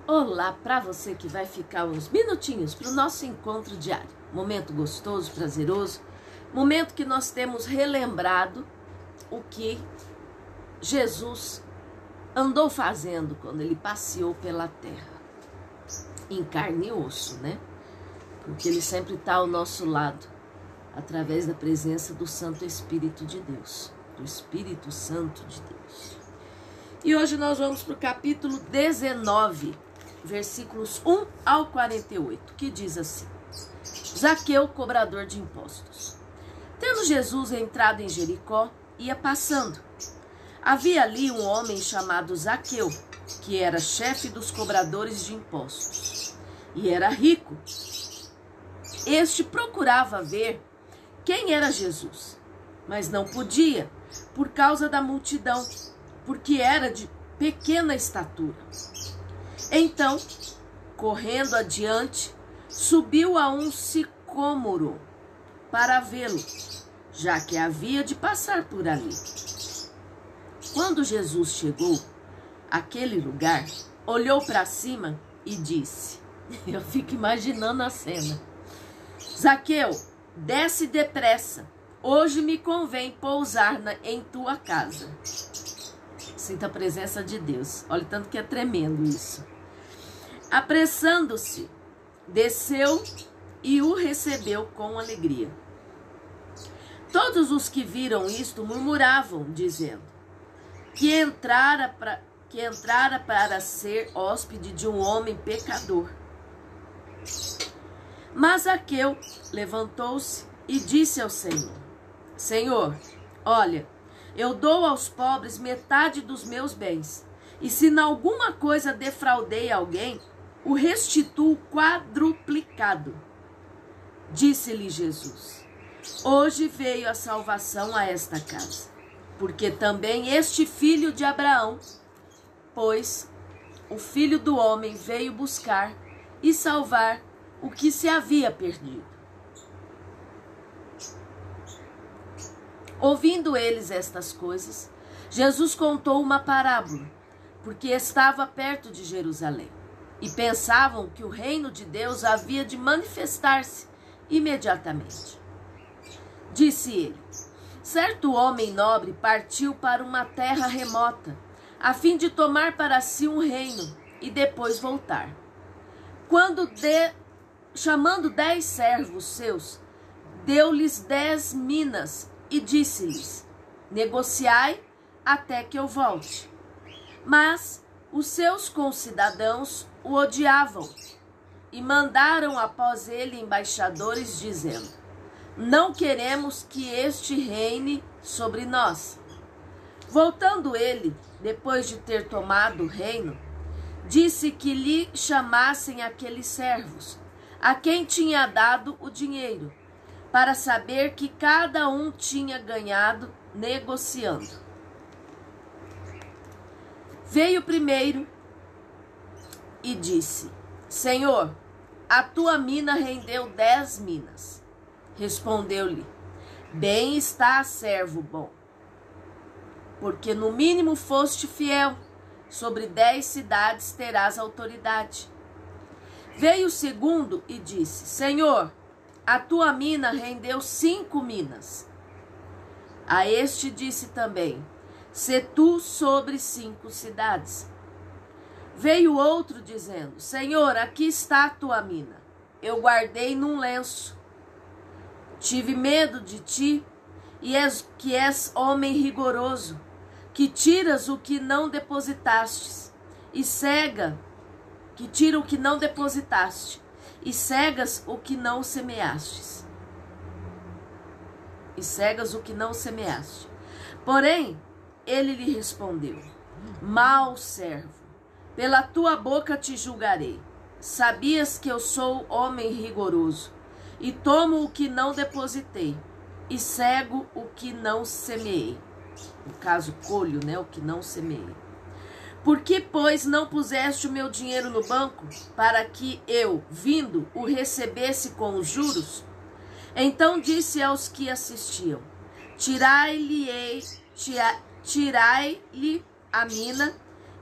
Olá para você que vai ficar uns minutinhos para o nosso encontro diário. Momento gostoso, prazeroso, momento que nós temos relembrado o que Jesus andou fazendo quando ele passeou pela terra. Em carne e osso, né? Porque ele sempre está ao nosso lado, através da presença do Santo Espírito de Deus, do Espírito Santo de Deus. E hoje nós vamos para o capítulo 19, versículos 1 ao 48, que diz assim: Zaqueu, cobrador de impostos. Tendo Jesus entrado em Jericó, ia passando. Havia ali um homem chamado Zaqueu, que era chefe dos cobradores de impostos, e era rico. Este procurava ver quem era Jesus, mas não podia, por causa da multidão, porque era de pequena estatura. Então, correndo adiante, subiu a um sicômoro para vê-lo, já que havia de passar por ali. Quando Jesus chegou àquele lugar, olhou para cima e disse, eu fico imaginando a cena: Zaqueu, desce depressa, hoje me convém pousar em tua casa. Sinta a presença de Deus, olha tanto que é tremendo isso. Apressando-se, desceu e o recebeu com alegria. Todos os que viram isto murmuravam, dizendo que entrara para ser hóspede de um homem pecador. Mas Zaqueu levantou-se e disse ao Senhor: Senhor, olha, eu dou aos pobres metade dos meus bens, e se em alguma coisa defraudei alguém, o restituo quadruplicado. Disse-lhe Jesus: Hoje veio a salvação a esta casa, porque também este filho de Abraão, pois o Filho do Homem veio buscar e salvar o que se havia perdido. Ouvindo eles estas coisas, Jesus contou uma parábola, porque estava perto de Jerusalém, e pensavam que o reino de Deus havia de manifestar-se imediatamente. Disse ele: certo homem nobre partiu para uma terra remota, a fim de tomar para si um reino e depois voltar. Chamando 10 servos seus, deu-lhes 10 minas e disse-lhes: negociai até que eu volte. Mas os seus concidadãos o odiavam e mandaram após ele embaixadores, dizendo: não queremos que este reine sobre nós. Voltando ele, depois de ter tomado o reino, disse que lhe chamassem aqueles servos, a quem tinha dado o dinheiro, para saber que cada um tinha ganhado negociando. Veio primeiro e disse: Senhor, a tua mina rendeu 10 minas. Respondeu-lhe: bem está, servo bom, porque no mínimo foste fiel, sobre 10 cidades terás autoridade. Veio o segundo e disse: Senhor, a tua mina rendeu 5 minas. A este disse também: sê tu sobre 5 cidades. Veio outro dizendo: Senhor, aqui está a tua mina, eu guardei num lenço. Tive medo de ti, e que és homem rigoroso, que tiras o que não depositastes, que tira o que não depositaste, e cegas o que não semeastes. Porém, ele lhe respondeu: mau servo, pela tua boca te julgarei. Sabias que eu sou homem rigoroso, e tomo o que não depositei, e cego o que não semeei. No caso, colho, né, o que não semeei. Por que, pois, não puseste o meu dinheiro no banco, para que eu, vindo, o recebesse com os juros? Então disse aos que assistiam: tirai-lhe a mina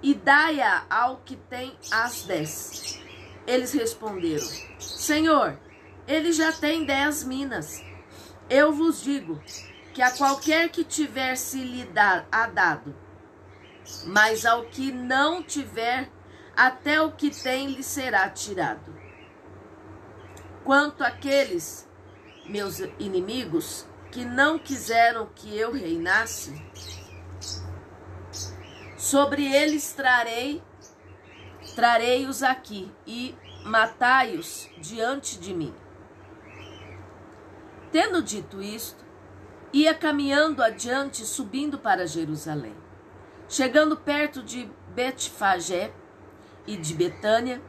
e dai-a ao que tem as 10. Eles responderam: Senhor, ele já tem 10 minas. Eu vos digo que a qualquer que tiver se lhe dado, mas ao que não tiver, até o que tem lhe será tirado. Quanto àqueles meus inimigos que não quiseram que eu reinasse, sobre eles trarei-os aqui e matai-os diante de mim. Tendo dito isto, ia caminhando adiante, subindo para Jerusalém. Chegando perto de Betfagé e de Betânia,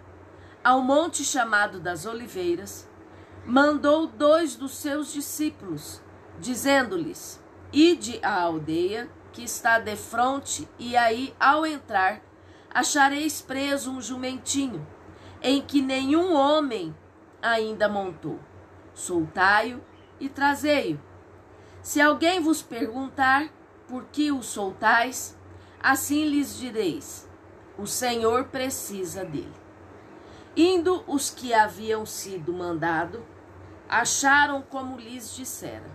ao monte chamado das Oliveiras, mandou 2 dos seus discípulos, dizendo-lhes: Ide à aldeia que está defronte, e aí, ao entrar, achareis preso um jumentinho, em que nenhum homem ainda montou. Soltai-o e trazei-o. Se alguém vos perguntar por que o soltais, assim lhes direis: o Senhor precisa dele. Indo os que haviam sido mandados, acharam como lhes dissera.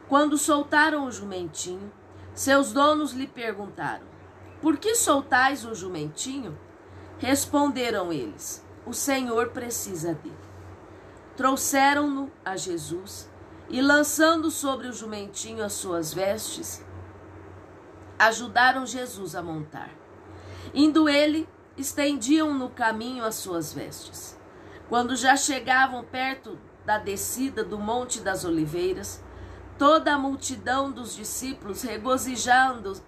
Quando soltaram o jumentinho, seus donos lhe perguntaram: por que soltais o jumentinho? Responderam eles: o Senhor precisa dele. Trouxeram-no a Jesus e, lançando sobre o jumentinho as suas vestes, ajudaram Jesus a montar. Indo ele, estendiam no caminho as suas vestes. Quando já chegavam perto da descida do Monte das Oliveiras, toda a multidão dos discípulos,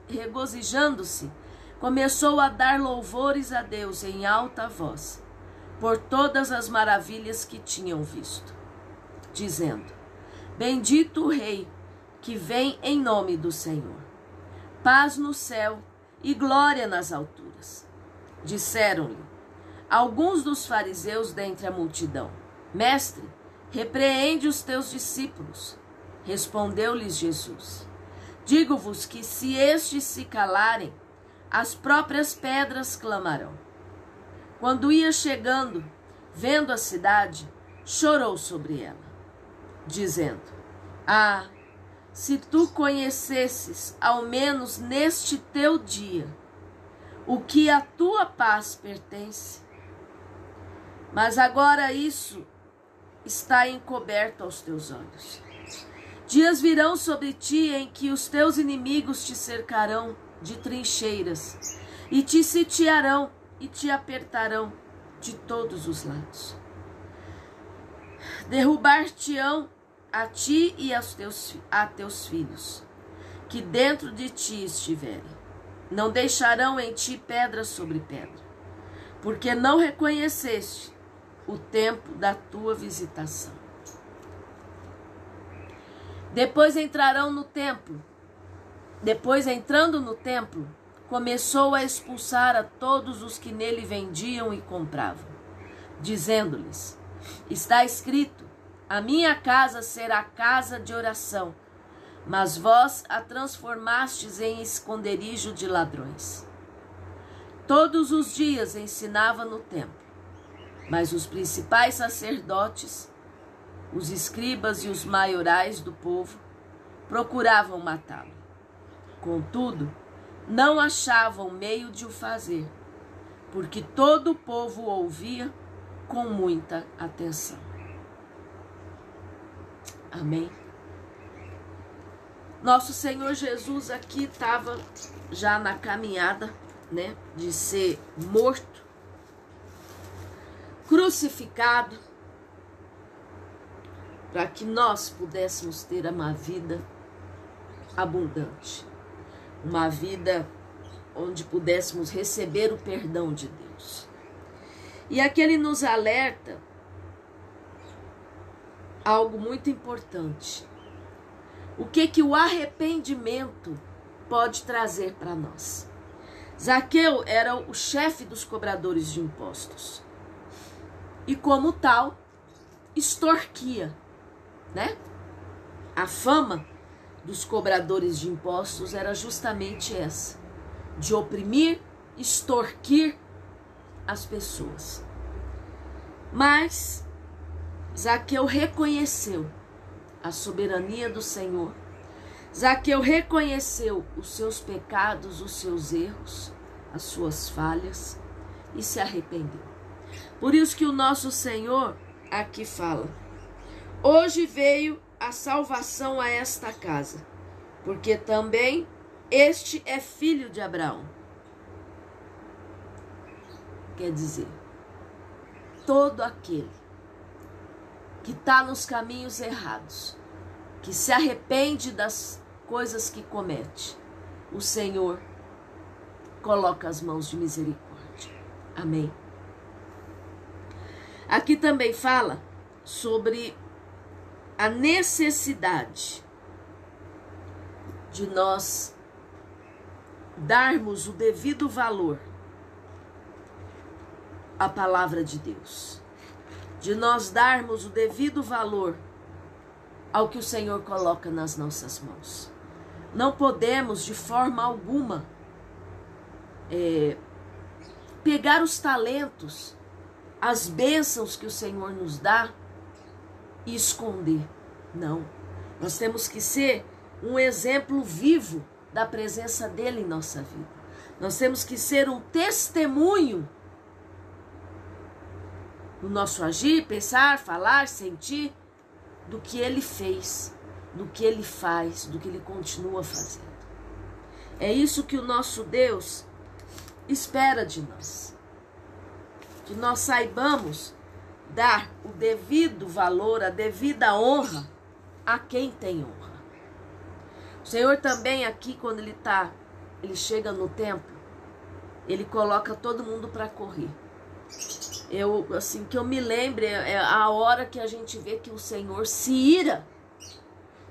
regozijando-se, começou a dar louvores a Deus em alta voz, por todas as maravilhas que tinham visto, dizendo: Bendito o Rei que vem em nome do Senhor. Paz no céu e glória nas alturas. Disseram-lhe alguns dos fariseus dentre a multidão: Mestre, repreende os teus discípulos. Respondeu-lhes Jesus: Digo-vos que se estes se calarem, as próprias pedras clamarão. Quando ia chegando, vendo a cidade, chorou sobre ela, dizendo: Ah, se tu conhecesses, ao menos neste teu dia, o que à tua paz pertence. Mas agora isso está encoberto aos teus olhos. Dias virão sobre ti em que os teus inimigos te cercarão de trincheiras e te sitiarão e te apertarão de todos os lados. Derrubar-te-ão a ti e a teus filhos, que dentro de ti estiverem. Não deixarão em ti pedra sobre pedra, porque não reconheceste o tempo da tua visitação. Depois entrando no templo, começou a expulsar a todos os que nele vendiam e compravam, dizendo-lhes: Está escrito, a minha casa será casa de oração, mas vós a transformastes em esconderijo de ladrões. Todos os dias ensinava no templo, mas os principais sacerdotes, os escribas e os maiorais do povo procuravam matá-lo. Contudo, não achavam meio de o fazer, porque todo o povo o ouvia com muita atenção. Amém? Nosso Senhor Jesus aqui estava já na caminhada, né, de ser morto, crucificado, para que nós pudéssemos ter uma vida abundante, uma vida onde pudéssemos receber o perdão de Deus. E aqui ele nos alerta algo muito importante. O que o arrependimento pode trazer para nós? Zaqueu era o chefe dos cobradores de impostos. E como tal, extorquia, né? A fama dos cobradores de impostos era justamente essa, de oprimir extorquir as pessoas. Mas Zaqueu reconheceu a soberania do Senhor. Zaqueu reconheceu os seus pecados, os seus erros, as suas falhas e se arrependeu. Por isso que o nosso Senhor aqui fala: hoje veio a salvação a esta casa, porque também este é filho de Abraão. Quer dizer, todo aquele que está nos caminhos errados, que se arrepende das coisas que comete, o Senhor coloca as mãos de misericórdia. Amém. Aqui também fala sobre a necessidade de nós darmos o devido valor à palavra de Deus, de nós darmos o devido valor ao que o Senhor coloca nas nossas mãos. Não podemos de forma alguma pegar os talentos, as bênçãos que o Senhor nos dá e esconder. Não. Nós temos que ser um exemplo vivo da presença dele em nossa vida. Nós temos que ser um testemunho no nosso agir, pensar, falar, sentir, do que ele fez, do que ele faz, do que ele continua fazendo. É isso que o nosso Deus espera de nós. Que nós saibamos dar o devido valor, a devida honra a quem tem honra. O Senhor também aqui, quando ele chega no templo, ele coloca todo mundo para correr. Assim, que eu me lembre, é a hora que a gente vê que o Senhor se ira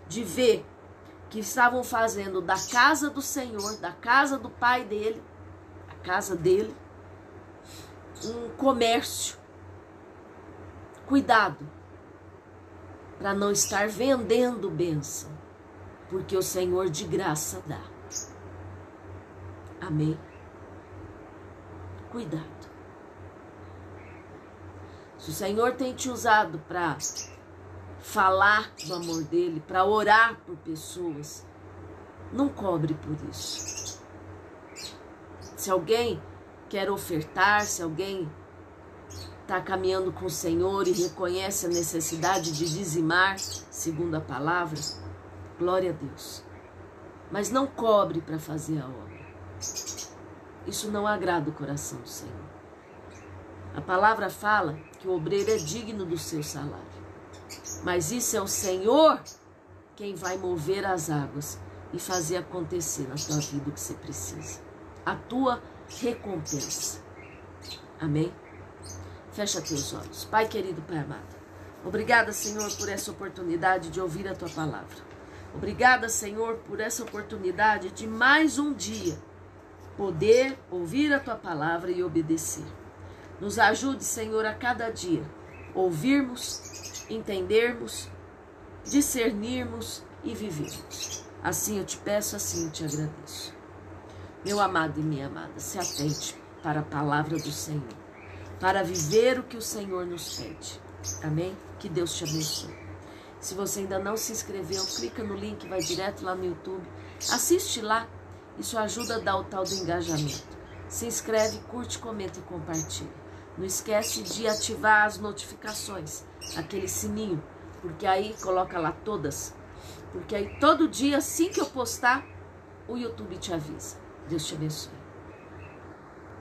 de ver que estavam fazendo da casa do Senhor, da casa do pai dele, a casa dele, um comércio. Cuidado para não estar vendendo bênção, porque o Senhor de graça dá. Amém? Cuidado. Se o Senhor tem te usado para falar do amor dele, para orar por pessoas, não cobre por isso. Se alguém quer ofertar, se alguém está caminhando com o Senhor e reconhece a necessidade de dizimar, segundo a palavra, glória a Deus. Mas não cobre para fazer a obra. Isso não agrada o coração do Senhor. A palavra fala que o obreiro é digno do seu salário. Mas isso é o Senhor quem vai mover as águas e fazer acontecer na tua vida o que você precisa. A tua recompensa. Amém? Fecha teus olhos. Pai querido, Pai amado, obrigada, Senhor, por essa oportunidade de ouvir a tua palavra. Obrigada, Senhor, por essa oportunidade de mais um dia poder ouvir a tua palavra e obedecer. Nos ajude, Senhor, a cada dia ouvirmos, entendermos, discernirmos e vivermos. Assim eu te peço, assim eu te agradeço. Meu amado e minha amada, se atente para a palavra do Senhor, para viver o que o Senhor nos pede. Amém? Que Deus te abençoe. Se você ainda não se inscreveu, clica no link, vai direto lá no YouTube. Assiste lá. Isso ajuda a dar o tal do engajamento. Se inscreve, curte, comenta e compartilha. Não esquece de ativar as notificações, aquele sininho, porque aí coloca lá todas. Porque aí todo dia, assim que eu postar, o YouTube te avisa. Deus te abençoe.